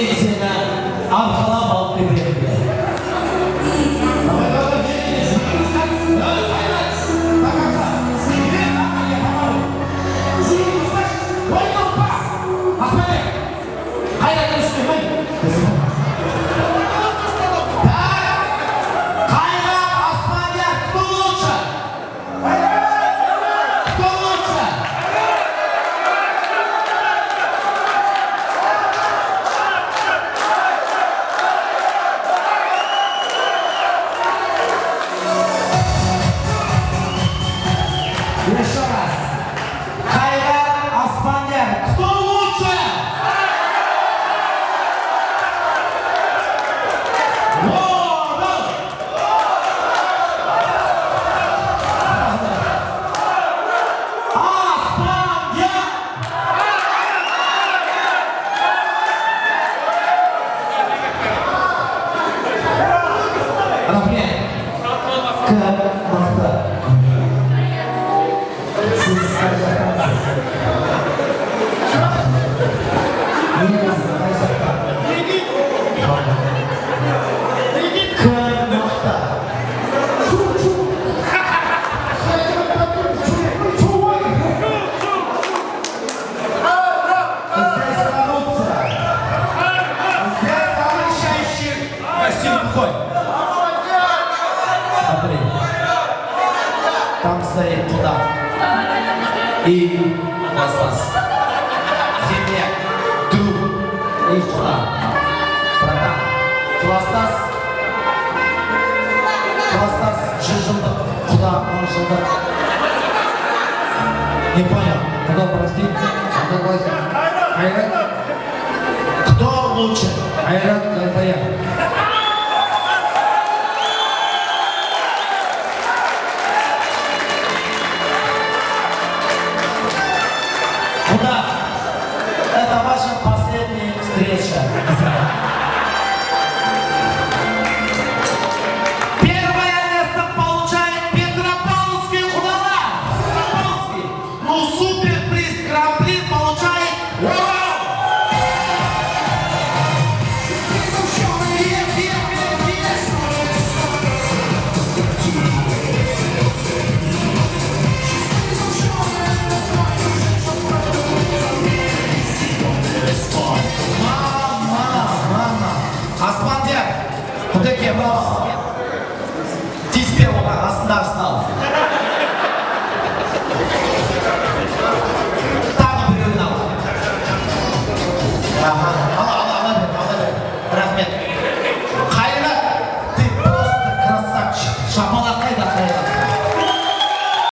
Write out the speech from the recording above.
Men seni arqalab olib keldim. Еще раз. Хайрат Аспандияр. Кто лучше? Смотри, там стоит туда и Кластас, земля, друг и туда, братан, Кластас, жылдық, куда он жылдық. Не понял, кто прости, кто просит? Хайрат? Кто лучше? Хайрат Кайфая. Куда? Это ваша последняя встреча. Первое место получает Петропавловский Худала. Петропавловский. Ну, суперприз Гран-при получает Урал. Аспандияр, құдеке бос. Тиспе оған астында ұстал. Тағы біреуін ал. Аха.